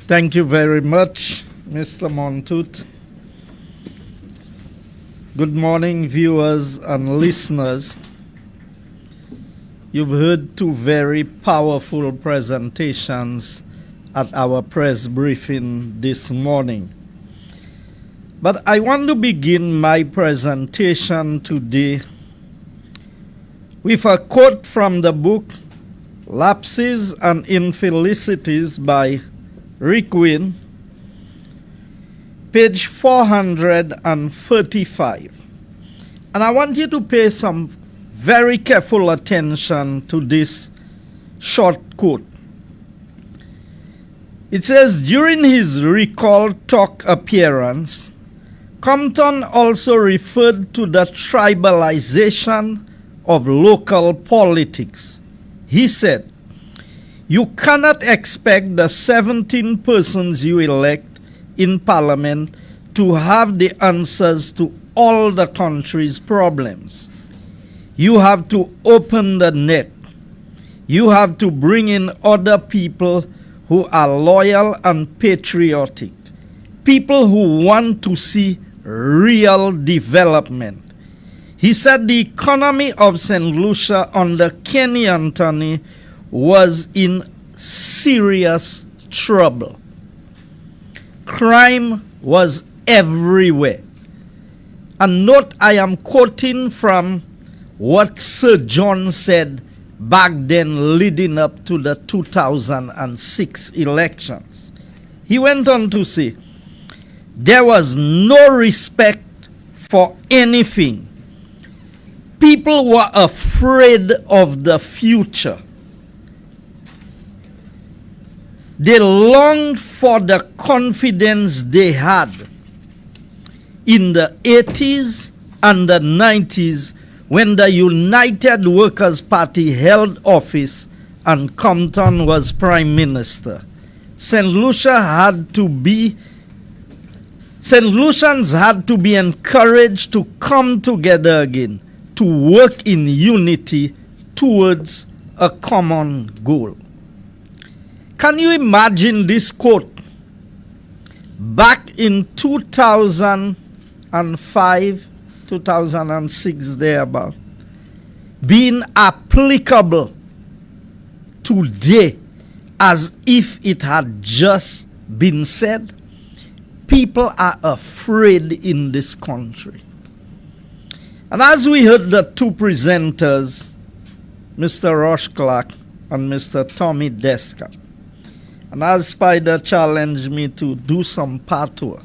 Thank you very much, Mr. Montoute. Good morning, viewers and listeners. You've heard two very powerful presentations at our press briefing this morning. But I want to begin my presentation today with a quote from the book Lapses and Infelicities by Rick Wynn, page 435. And I want you to pay some very careful attention to this short quote. It says, during his recalled talk appearance, Compton also referred to the tribalization of local politics. He said, "You cannot expect the 17 persons you elect in parliament to have the answers to all the country's problems. You have to open the net. You have to bring in other people who are loyal and patriotic, people who want to see real development." He said the economy of St. Lucia under Kenny Anthony was in serious trouble. Crime was everywhere. And note, I am quoting from what Sir John said back then leading up to the 2006 elections. He went on to say, there was no respect for anything. People were afraid of the future. They longed for the confidence they had in the 80s and the 90s when the United Workers' Party held office and Compton was Prime Minister. St. Lucians had to be encouraged to come together again, to work in unity towards a common goal. Can you imagine this quote back in 2005, 2006 thereabout, being applicable today as if it had just been said? People are afraid in this country. And as we heard the two presenters, Mr. Rush Clark and Mr. Tommy Deska, and as Spider challenged me to do some patois,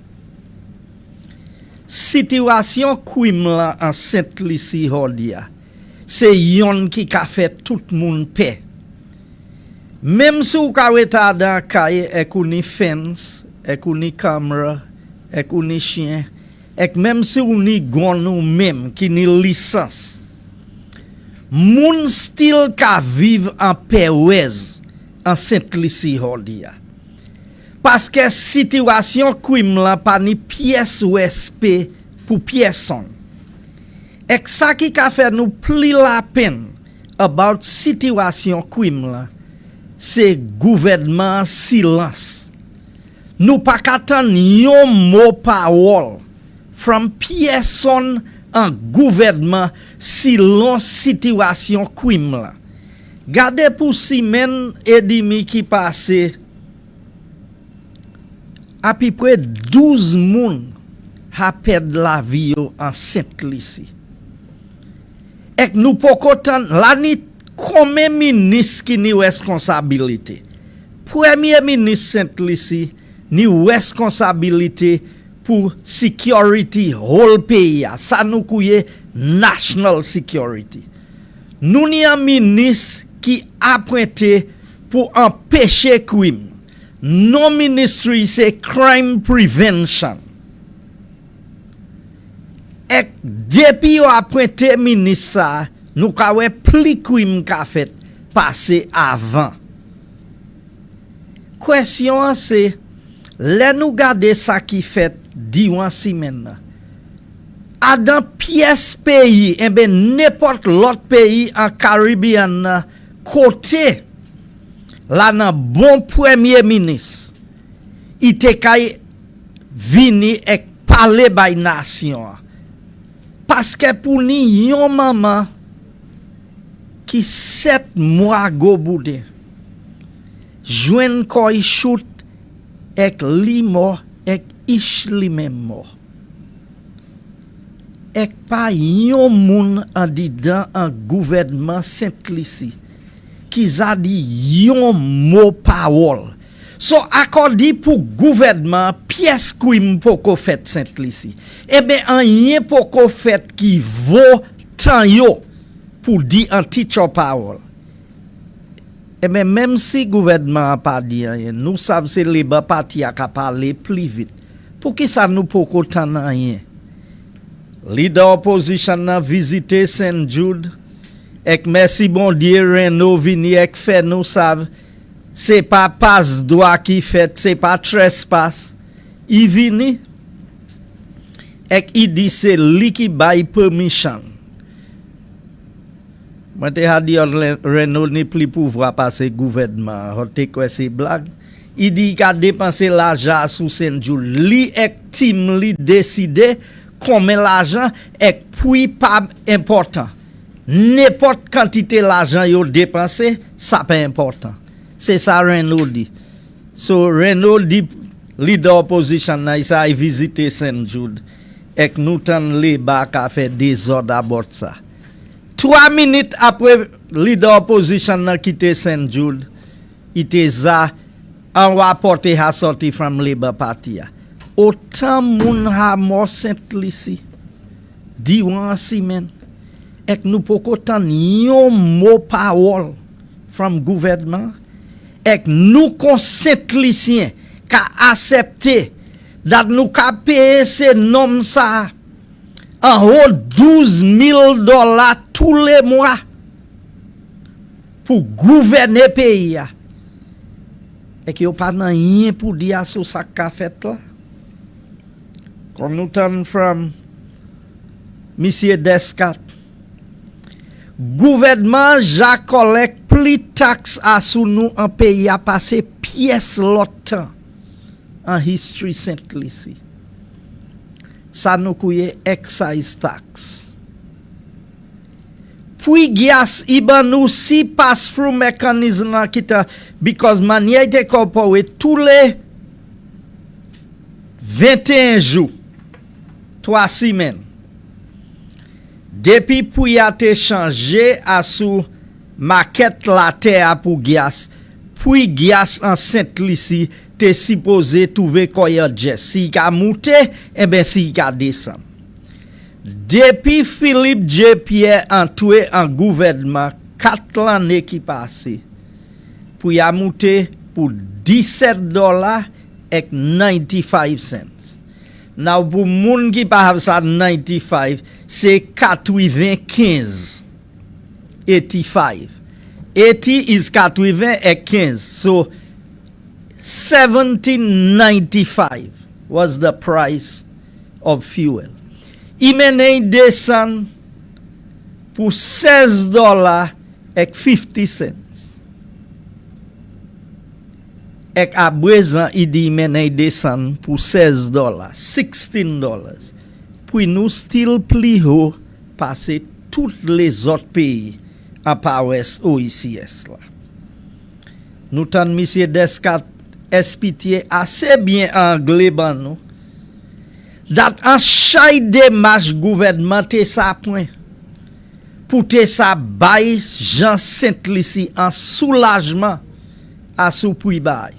situation kwim la en Saint-Lucie Hodia, se yon ki ka fait tout moun pe. Même si ou ka weta dan kaye ek ou ni fence, ek ou ni camera, ek ou ni chien, ek même si ou ni gon ou même ki ni licence, moun still ka vive en pewez en Saint-Lucie Hodia. Parce que situation kwim la pa ni pièce OSP pour pièson. Ek sa ki ka fait nous pli la peine about situation kwim la, c'est gouvernement silence. Nous pas katan yon mot parole from pièson en gouvernement silon situation kwim la. Gade pour simen edimi qui passe à peu près 12 moun a perd la vie en Saint-Lucie. Ek nou pokotan la ni combien ministre qui ni responsabilité. Premier ministre Saint-Lucie ni responsabilité pour security whole pays. Ça nous kouye national security. Nous ni un ministre qui a pointé pour empêcher crime. Non ministry c'est crime prevention. Et depuis ou apprêté ministre, nous ka wè pli crime ka fait passer avant. Question c'est, les nous garder ça qui fait diwan semaine. A dans pièce pays, et ben n'importe l'autre pays en Caribbean côté là nan bon premier ministre ite kay vini ek parler bay nation. Parce que pour ni yon maman qui 7 mois go boude jwen koy shoot ek li mort ek ish li même mort. Ek pa yon moun an di dan an gouvernement Saint-Lucie qui a dit yon mot parole. So accordé pour gouvernement pièce kouim poko fait Saint-Lucie. Eh ben an yen poko fait qui vaut tant yo pour dire un teacher parole. Eh ben même si gouvernement a pas dit rien, nous savons c'est les bas parti a parler plus vite. Pour qui ça nous poko tant rien? Leader opposition na visité Saint-Jude. Ek merci bon Dieu Renaud vini ek fait nous savent. C'est pas passe droit qui fait, c'est pas trespass. Il vini et il dit c'est lui qui bail permission. Moi te a dit Renault ni plus pouvoir passer gouvernement, hote quoi c'est blague. Il dit qu'il a dépensé l'argent sous Saint-Jules. Li ek team li décide combien l'argent est puis pas important. N'importe quantité l'argent yo dépensé, ça pas important. C'est ça Renault dit. So Renault dit leader opposition na il a visité Saint-Jude et nous tan les bak a fait désordre à bord ça. 3 minutes après leader opposition na quitté Saint-Jude, il te za en rapporté a sorti from Labour Party. Autant moun ha mort Saint-Lucie. Di wan simen et nous poko tan yon mot parole from gouvernement. Et nous Saint-Lucien qu'a accepté dat nous qu'a payé ces noms ça en haut $12,000 tous les mois pour gouverner pays. Et qu'il n'y a pas rien pour dire sur ça qu'a fait là. Quand nous turn from Monsieur Descat, gouvernement ja collecte plus taxe à sous nous en pays a passé pièce l'autre en history Saint-Lucie. Ça nous couille excise tax. Puis gas iban nous si pass through mechanism qui ta because manière de corporate tous les 21 jours 3 semaines. Depuis pour y a été changé à sous maquette la terre pour gaz. Puis gaz en Saint-Lucie te supposé trouver quoi si ka monte et ben si ka descend. Depuis Philippe J. Pierre entré en gouvernement 4 l'année qui passé. Pour y a monté pour $17 et 95 cents. Now pour moun qui pa have ça 95 c'est 95. 85. 80 is 80 et 15. So 1795 was the price of fuel. Il mène descend pour $16 et 50 cents. Et à présent, il dit mène descend pour $16, $16. Puis nous still plus haut passer tous les autres pays en Powers OICS là. Nous t'en monsieur Descat expliqué assez bien anglais ban nous. Dat en chaque démarche gouvernement te ça point pour te ça bail Jean Saint-Lucie en soulagement à sous puis bail.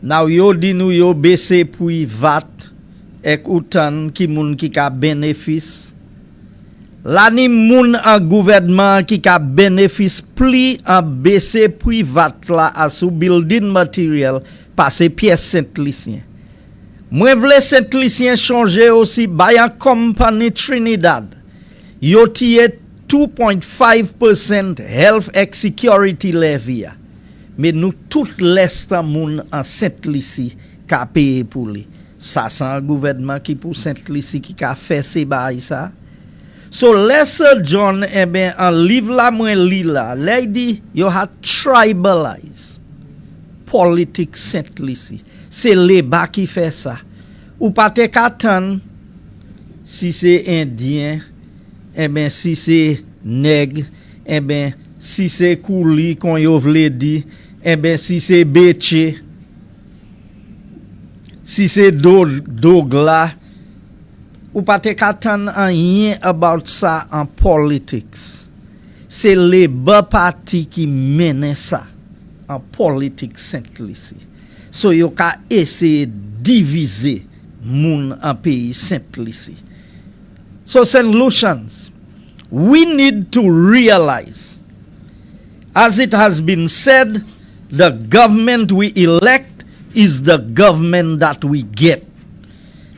Now yo di nou yo baissé puis VAT ek outan ki moun ki ka bénéfice. La ni moun en gouvernement qui ka bénéfice pli en baissé puis VAT la à sous building material passer pièce Saint-Lucien. Moi vle Saint-Lucien changer aussi by company Trinidad. Yo tiye 2.5% health and security levy. Mais nous tout l'est moun en Saint-Lucie ka paye pour lui. Ça c'est un gouvernement qui pour Saint-Lucie qui ka fait ces bail ça. So lesser John eh ben en livre la moi li la lady you had tribalized politik Saint Lucie. C'est l'État qui fait ça. Ou pas te katan si c'est indien, eh ben si c'est nègre, eh ben si c'est kouli qu'on yo vle di, eh ben si c'est béché, si c'est dogla, ou pas te katan rien about ça en politics. C'est le bas parti qui mène ça en politique Saint Lucie. So yo ka essayer diviser moun en pays Saint Lucie. So St. Lucians, we need to realize, as it has been said, the government we elect is the government that we get.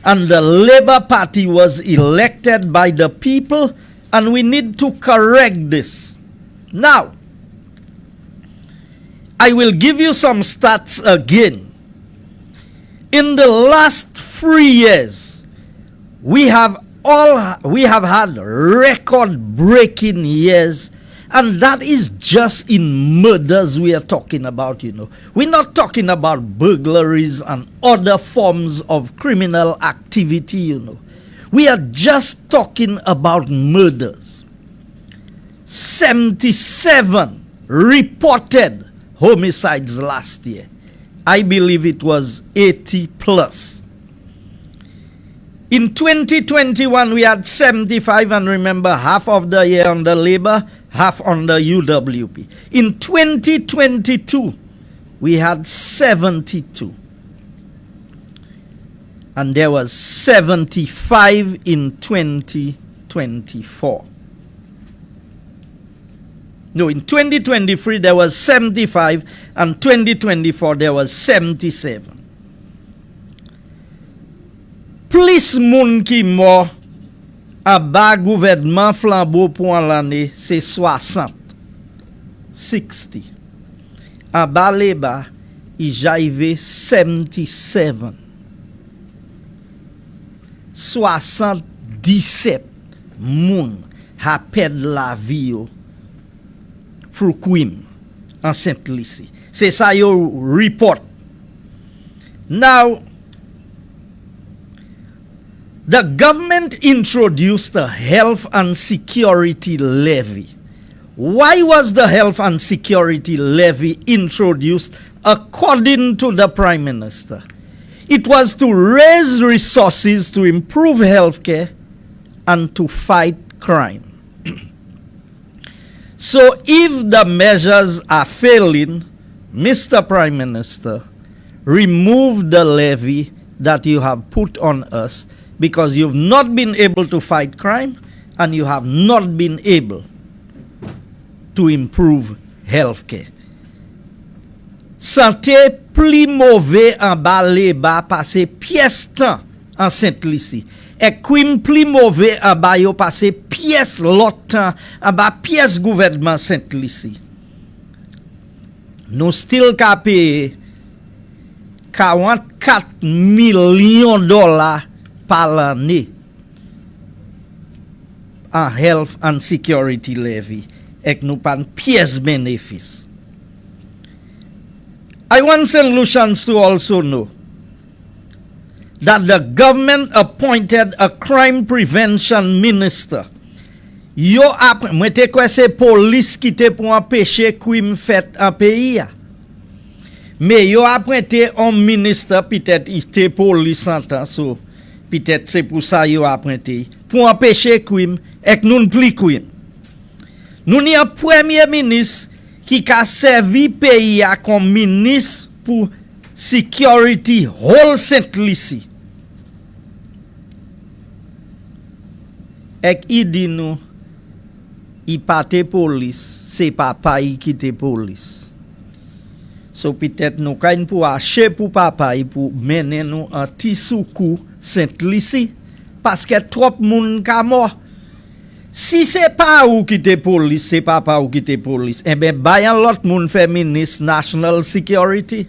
And the Labour Party was elected by the people, and we need to correct this. Now, I will give you some stats again. In the last 3 years, we have had record-breaking years, and that is just in murders we are talking about, you know. We're not talking about burglaries and other forms of criminal activity, you know. We are just talking about murders. 77 reported homicides last year. I believe it was 80 plus. In 2021, we had 75, and remember, half of the year under Labour, half under UWP. In 2022, we had 72. And there was 75 in 2024. No, in 2023, there was 75, and 2024, there was 77. Plus moun ki mort à bas gouvernement flambeau pour l'année, c'est 60. 60. À bas les bas, il j'arrive 77. 77 moun a perdu la vie pour crime en Saint Lucie. C'est ça yo report. Now, the government introduced a health and security levy. Why was the health and security levy introduced according to the Prime Minister? It was to raise resources to improve healthcare and to fight crime. So if the measures are failing, Mr. Prime Minister, remove the levy that you have put on us, because you've not been able to fight crime and you have not been able to improve healthcare. Santé plus mauvais en bas les bas passé pièce temps en Saint Lucie. Et crime plus mauvais en bas yo passé pièce l'autre temps en bas pièce gouvernement Saint Lucie. Nous still ka payer 44 millions de dollars par l'année en health and security levy et nous pas pièce bénéfice. I want St. Lucians to also know that the government appointed a crime prevention minister. Yo ap mette quoi c'est police qui te pour empêcher crime fait en pays. Mais yo apprêté un ministre peut-être il police en temps so peut-être c'est pour ça yo apprêté pour empêcher crime et nous plus crime. Nous ni un premier ministre qui a servi pays comme ministre pour security whole Saint Lucie. Et il dit nous il pas te police, c'est papa qui te police. So peut-être nous kain pour acheter pour papa pour mener nous en tisoukou Saint Lucie parce que trop moun ka mort. Si c'est pas ou qui te police, c'est papa ou qui te police. Eh ben bayan l'autre moun féministe national security.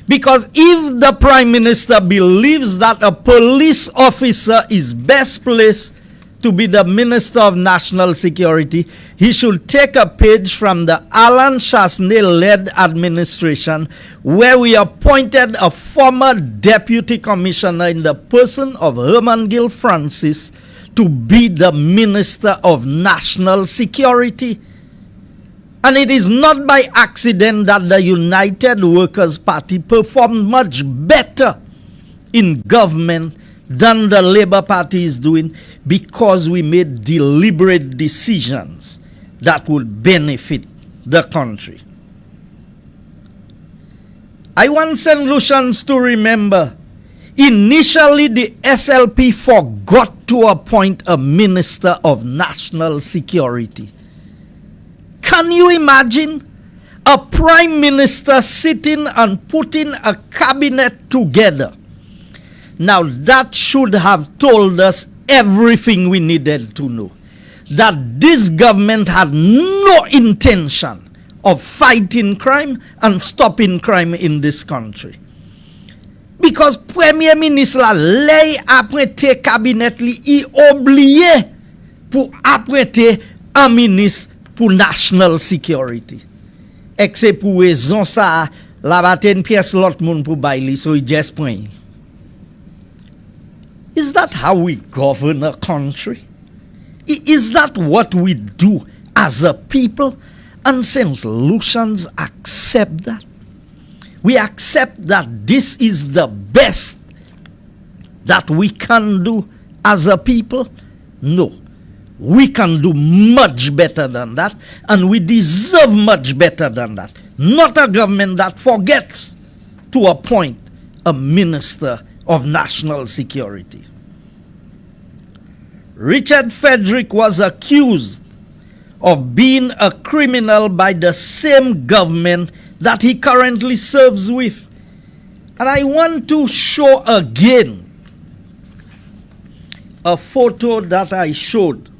Because if the Prime Minister believes that a police officer is best placed to be the Minister of National Security, he should take a page from the Alan Chasney-led administration, where we appointed a former deputy commissioner in the person of Herman Gill Francis to be the Minister of National Security. And it is not by accident that the United Workers' Party performed much better in government than the Labour Party is doing, because we made deliberate decisions that would benefit the country. I want St. Lucians to remember, initially the SLP forgot to appoint a Minister of National Security. Can you imagine a Prime Minister sitting and putting a cabinet together? Now that should have told us everything we needed to know. That this government had no intention of fighting crime and stopping crime in this country. Because Premier Ministre la lay apprêté cabinet li, i oublié pour apprêter un ministre pour national security. Except pour raison ça, la baten pièce l'autre moun pour baili, so il just point. Is that how we govern a country? Is that what we do as a people? And St. Lucians accept that. We accept that this is the best that we can do as a people? No. We can do much better than that, and we deserve much better than that. Not a government that forgets to appoint a Minister of National Security. Richard Frederick was accused of being a criminal by the same government that he currently serves with. And I want to show again a photo that I showed.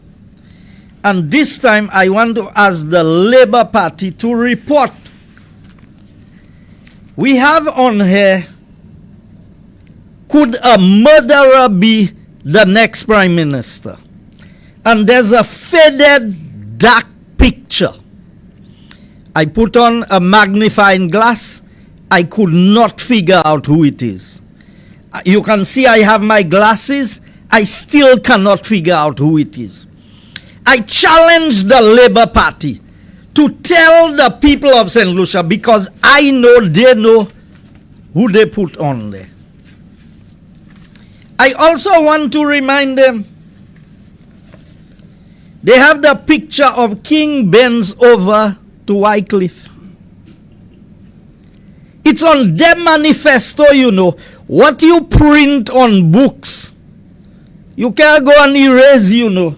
And this time I want to ask the Labour Party to report. We have on here, could a murderer be the next Prime Minister? And there's a faded dark picture. I put on a magnifying glass. I could not figure out who it is. You can see I have my glasses. I still cannot figure out who it is. I challenge the Labour Party to tell the people of St. Lucia, because I know they know who they put on there. I also want to remind them, they have the picture of King bends over to Wycliffe. It's on their manifesto, you know. What you print on books, you can't go and erase, you know.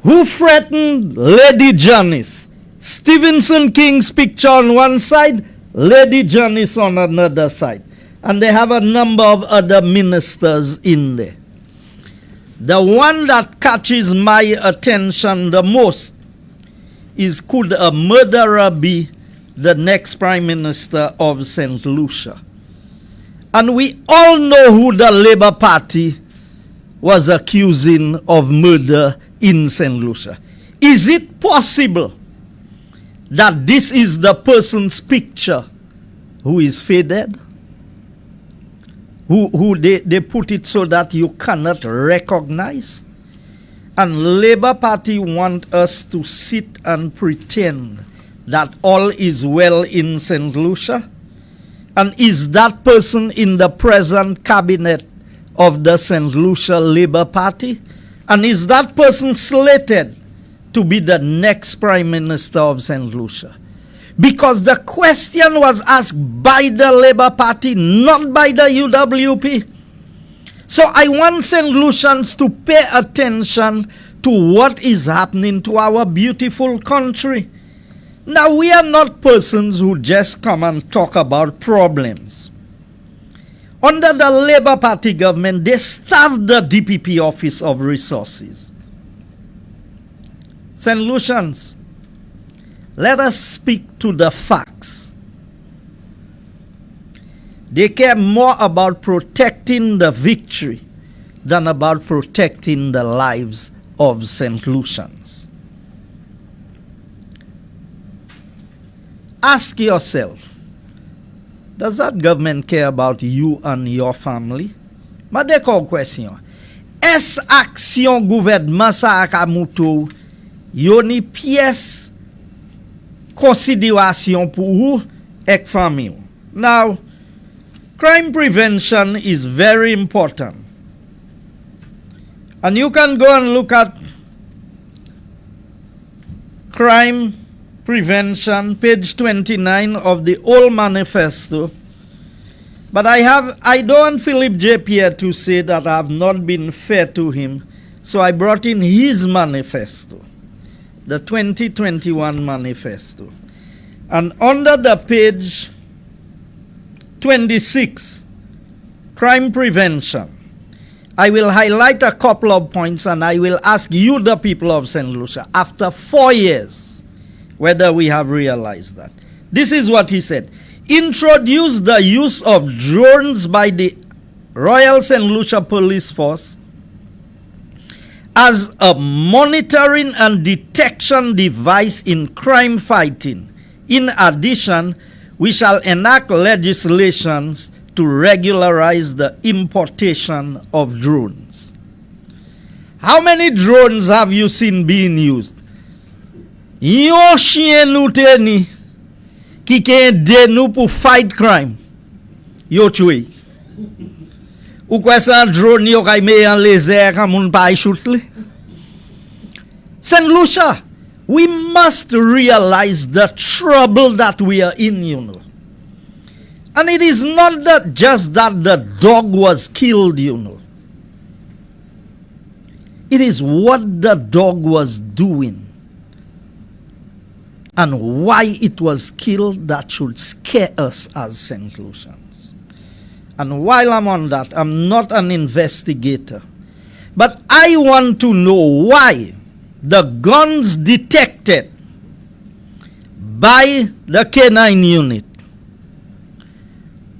Who threatened Lady Janice? Stevenson King's picture on one side, Lady Janice on another side. And they have a number of other ministers in there. The one that catches my attention the most is, could a murderer be the next Prime Minister of St. Lucia? And we all know who the Labour Party was accusing of murder in St. Lucia. Is it possible that this is the person's picture who is faded? Who they put it so that you cannot recognize? And Labour Party want us to sit and pretend that all is well in St. Lucia? And is that person in the present cabinet of the St. Lucia Labour Party? And is that person slated to be the next Prime Minister of St. Lucia? Because the question was asked by the Labour Party, not by the UWP. So I want St. Lucians to pay attention to what is happening to our beautiful country. Now, we are not persons who just come and talk about problems. Under the Labour Party government, they staffed the DPP Office of Resources. St. Lucians, let us speak to the facts. They care more about protecting the victory than about protecting the lives of St. Lucians. Ask yourself, does that government care about you and your family? Ma dekor question. Est action gouvernement sa akamoutou yo ni pièce considération pour ou ek famille? Now, crime prevention is very important. And you can go and look at crime prevention, page 29 of the old manifesto. But I don't want Philip J. Pierre to say that I have not been fair to him. So I brought in his manifesto, the 2021 manifesto. And under the page 26, crime prevention, I will highlight a couple of points and I will ask you, the people of St. Lucia, after 4 years, whether we have realized that. This is what he said. Introduce the use of drones by the Royal St. Lucia Police Force as a monitoring and detection device in crime fighting. In addition, we shall enact legislations to regularize the importation of drones. How many drones have you seen being used? Yon chien nou teni qui ken de nous pour fight crime. Yo tue. Ou quoi ça drone yo kay me en laser quand moun pa shoot li? St. Lucia, we must realize the trouble that we are in, you know. And it is not that just that the dog was killed, you know. It is what the dog was doing and why it was killed that should scare us as St. Lucians. And while I'm on that, I'm not an investigator, but I want to know why the guns detected by the K9 unit,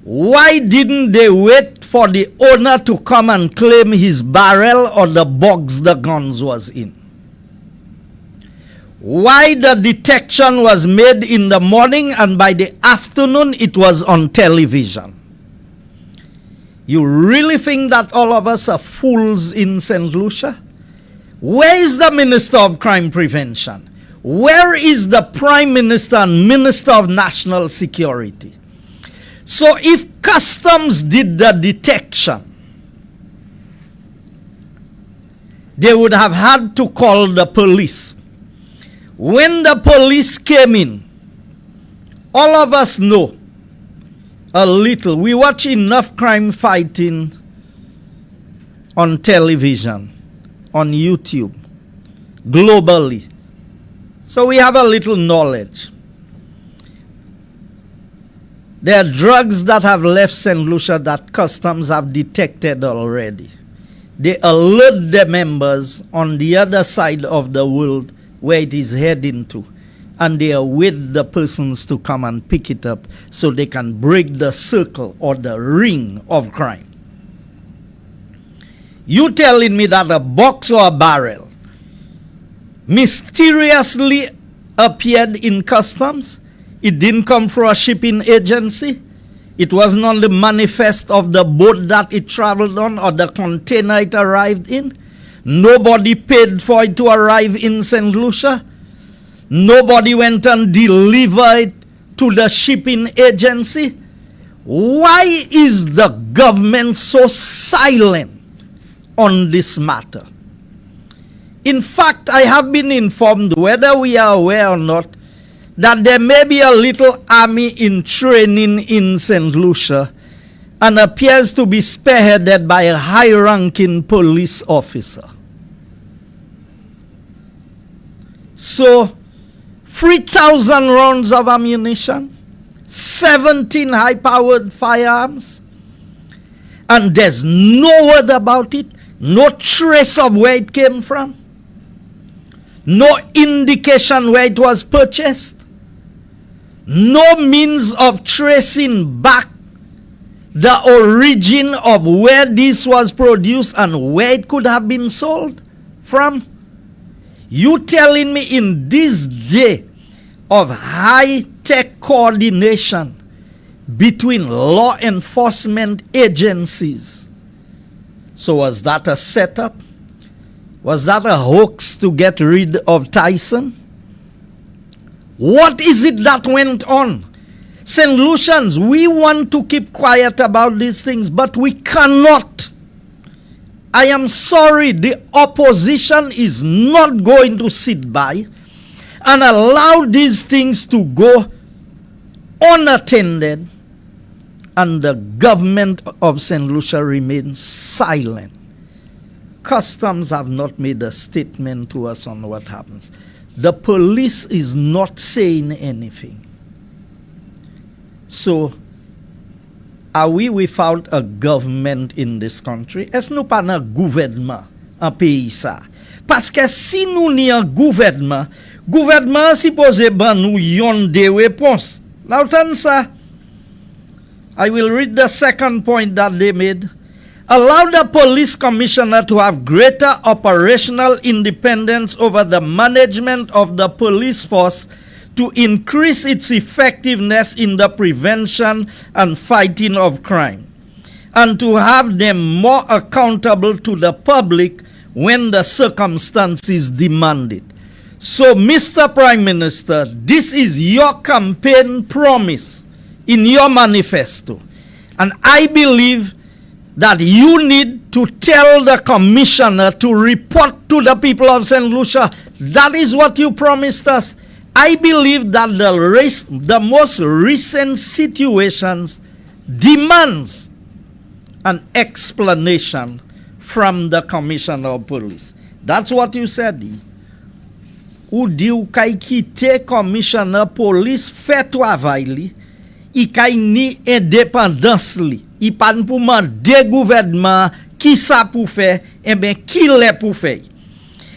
why didn't they wait for the owner to come and claim his barrel or the box the guns was in? Why the detection was made in the morning and by the afternoon it was on television? You really think that all of us are fools in St. Lucia? Where is the Minister of Crime Prevention? Where is the Prime Minister and Minister of National Security? So if Customs did the detection, they would have had to call the police. When the police came in, all of us know a little. We watch enough crime fighting on television, on YouTube, globally. So we have a little knowledge. There are drugs that have left St. Lucia that Customs have detected already. They alert the members on the other side of the world where it is heading to, and they are with the persons to come and pick it up so they can break the circle or the ring of crime. You telling me that a box or a barrel mysteriously appeared in Customs? It didn't come from a shipping agency? It wasn't on the manifest of the boat that it traveled on or the container it arrived in? Nobody paid for it to arrive in St. Lucia? Nobody went and delivered it to the shipping agency? Why is the government so silent on this matter? In fact, I have been informed, whether we are aware or not, that there may be a little army in training in St. Lucia and appears to be spearheaded by a high-ranking police officer. So, 3,000 rounds of ammunition, 17 high-powered firearms, and there's no word about it, no trace of where it came from, no indication where it was purchased, no means of tracing back the origin of where this was produced and where it could have been sold from? You telling me in this day of high-tech coordination between law enforcement agencies, so was that a setup? Was that a hoax to get rid of Tyson? What is it that went on? St. Lucians, we want to keep quiet about these things, but we cannot. I am sorry, the opposition is not going to sit by and allow these things to go unattended, and the government of St. Lucia remains silent. Customs have not made a statement to us on what happens. The police is not saying anything. So, are we without a government in this country? Est-ce nous pas un gouvernement en pays ça? Parce que si nous n'y un gouvernement supposé ban nous yon de réponse. Now turn ça. I will read the second point that they made. Allow the police commissioner to have greater operational independence over the management of the police force to increase its effectiveness in the prevention and fighting of crime, and to have them more accountable to the public when the circumstances demand it. So, Mr. Prime Minister, this is your campaign promise in your manifesto. And I believe that you need to tell the commissioner to report to the people of St. Lucia. That is what you promised us. I believe that the most recent situations demands an explanation from the commissioner of police. That's what you said. Ou di ou kay kite commissioner police fait travail li, I kay ni indépendance li. I pan pou mande gouvernement qui sa pou faire, eh ben qui l'est pour faire.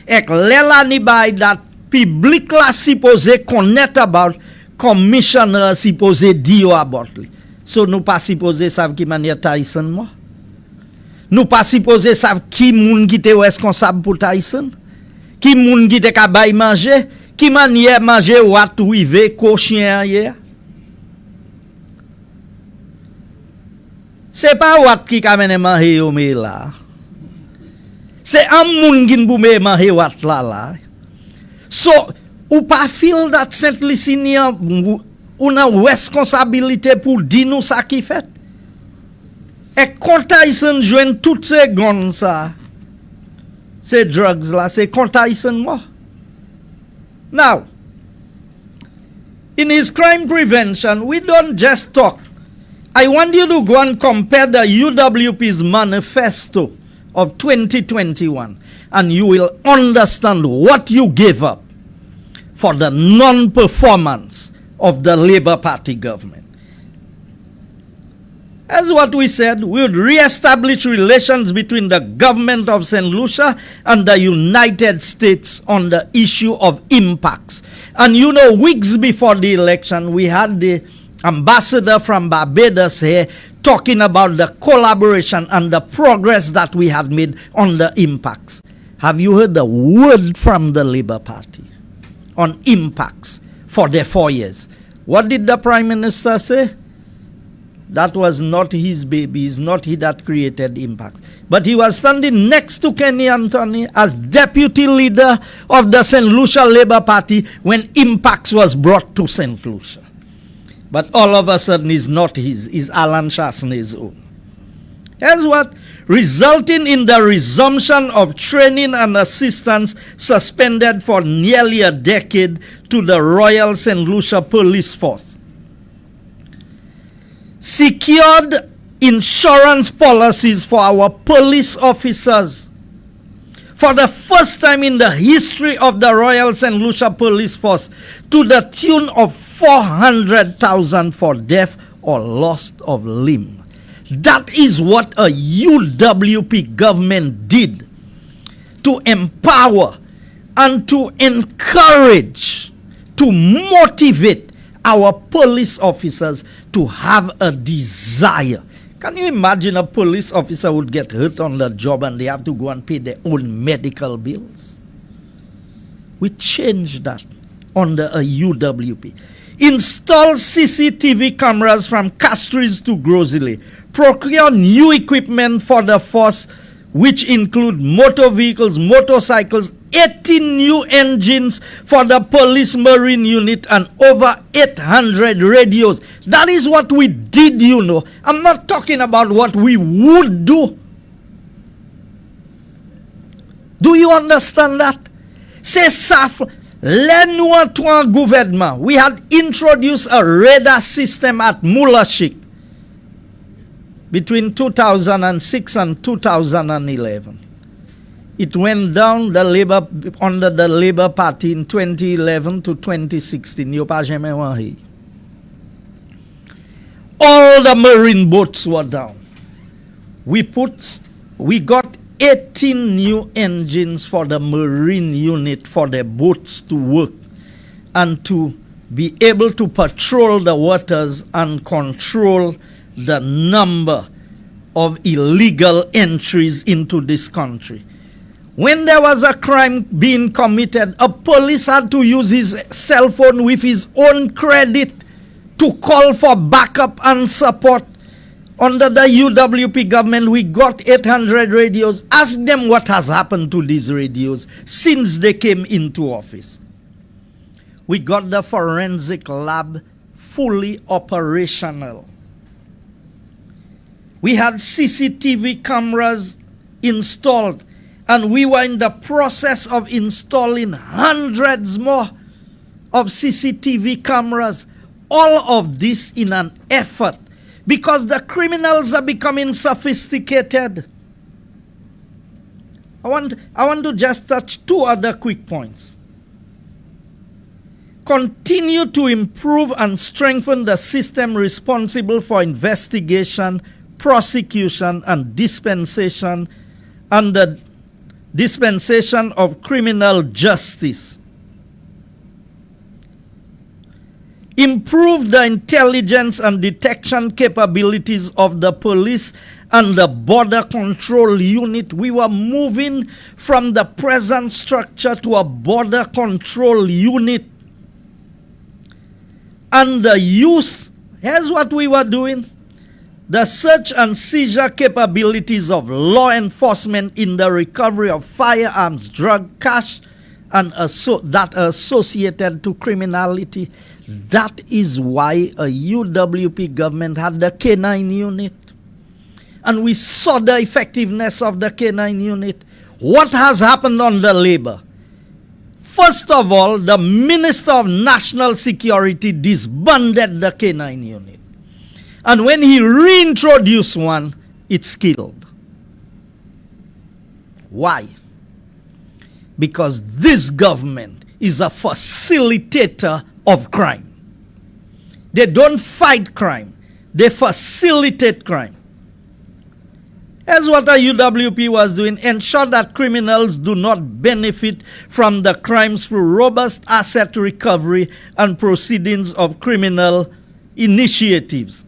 Ek lè la ni bay that public la supposé connaître about, commissioner supposé di yo about li. So nous pas supposé sav ki manière Tyson moi. Nous pas supposé sav qui moun qui te responsable pour Tyson. Qui moun qui te ka bay manger, qui manière manger wat rive ko chien hier. C'est pas wat qui ka mene manger yo me la. C'est un moun qui pou me manger wat la la. So, ou pas feel that Saint Lucinia una responsabilité pour di nou sa ki fait. Et quand Tyson joine toutes ces guns ça. Ces drugs là, c'est quand Tyson moi. Now, in his crime prevention, we don't just talk. I want you to go and compare the UWP's manifesto of 2021, and you will understand what you gave up for the non-performance of the Labour Party government. As what we said, we would re-establish relations between the government of St. Lucia and the United States on the issue of impacts. And you know, weeks before the election, we had the ambassador from Barbados here talking about the collaboration and the progress that we had made on the impacts. Have you heard the word from the Labour Party on impacts for their 4 years? What did the Prime Minister say? That was not his baby. It's not he that created impacts. But he was standing next to Kenny Anthony as deputy leader of the St. Lucia Labour Party when impacts was brought to St. Lucia. But all of a sudden it's not his. It's Alan Chasney's own. Here's what? Resulting in the resumption of training and assistance suspended for nearly a decade to the Royal St. Lucia Police Force. Secured insurance policies for our police officers. For the first time in the history of the Royal St. Lucia Police Force, to the tune of 400,000 for death or loss of limb. That is what a UWP government did to empower and to encourage, to motivate our police officers to have a desire, Can you imagine a police officer would get hurt on the job and they have to go and pay their own medical bills? We changed that under a UWP. Install CCTV cameras from Castries to Grosley. Procure new equipment for the force, which include motor vehicles, motorcycles, 18 new engines for the police marine unit, and over 800 radios. That is what we did, you know. I'm not talking about what we would do. Do you understand that? C'est ça. L'enouan gouvernement, we had introduced a radar system at Mulashik between 2006 and 2011. It went down under the Labour Party in 2011 to 2016. Yo pa jamais wan. All the marine boats were down. We got 18 new engines for the marine unit for the boats to work and to be able to patrol the waters and control the number of illegal entries into this country. When there was a crime being committed, a police had to use his cell phone with his own credit to call for backup and support. Under the UWP government, we got 800 radios. Ask them what has happened to these radios since they came into office. We got the forensic lab fully operational. We had CCTV cameras installed, and we were in the process of installing hundreds more of CCTV cameras. All of this in an effort because the criminals are becoming sophisticated. I want to just touch two other quick points. Continue to improve and strengthen the system responsible for investigation, prosecution, and dispensation and the dispensation of criminal justice. Improve the intelligence and detection capabilities of the police and the border control unit. We were moving from the present structure to a border control unit. And the use, here's what we were doing. The search and seizure capabilities of law enforcement in the recovery of firearms, drug, cash, and that are associated to criminality. That is why a UWP government had the K9 unit. And we saw the effectiveness of the K9 unit. What has happened under Labour? First of all, the Minister of National Security disbanded the K9 unit. And when he reintroduced one, it's killed. Why? Because this government is a facilitator of crime. They don't fight crime. They facilitate crime. As what the UWP was doing, ensure that criminals do not benefit from the crimes through robust asset recovery and proceedings of criminal initiatives.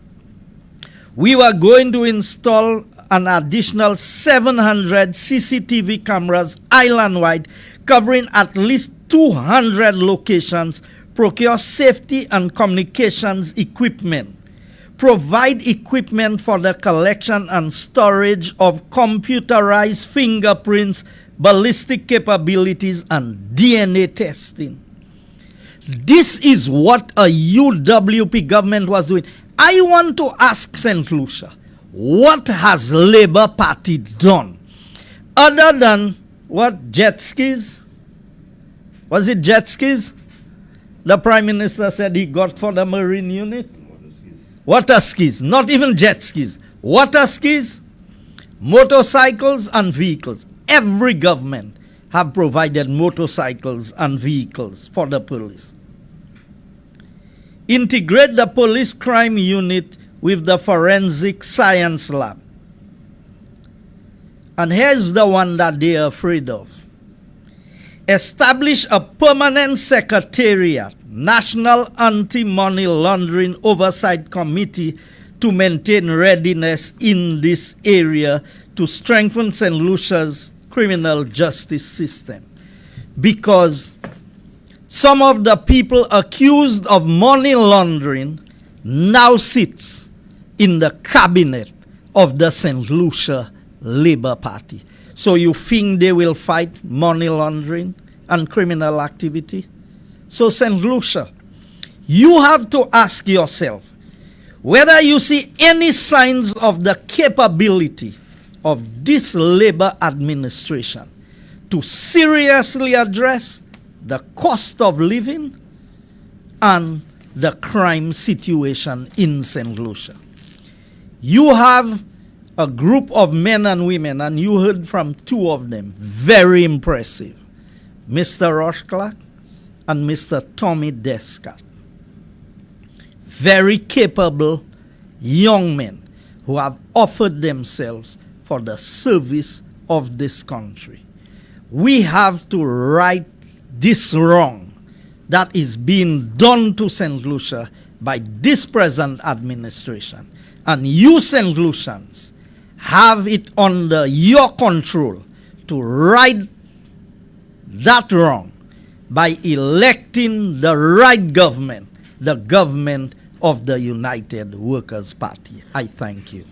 We were going to install an additional 700 CCTV cameras island-wide, covering at least 200 locations, procure safety and communications equipment, provide equipment for the collection and storage of computerized fingerprints, ballistic capabilities, and DNA testing. This is what a UWP government was doing. I want to ask St. Lucia, what has Labour Party done? Other than what, jet skis? Was it jet skis? The Prime Minister said he got for the Marine unit? Water skis. Not even jet skis. Water skis, motorcycles and vehicles. Every government have provided motorcycles and vehicles for the police. Integrate the police crime unit with the forensic science lab. And here's the one that they are afraid of. Establish a permanent secretariat, National Anti-Money Laundering Oversight Committee, to maintain readiness in this area to strengthen St. Lucia's criminal justice system, because some of the people accused of money laundering now sits in the cabinet of the St. Lucia Labour Party. So you think they will fight money laundering and criminal activity? So St. Lucia, you have to ask yourself whether you see any signs of the capability of this Labour administration to seriously address the cost of living and the crime situation in St. Lucia. You have a group of men and women, and you heard from two of them, very impressive, Mr. Rosh Clark and Mr. Tommy Descat. Very capable young men who have offered themselves for the service of this country. We have to right this wrong that is being done to St. Lucia by this present administration. And you St. Lucians have it under your control to right that wrong by electing the right government, the government of the United Workers' Party. I thank you.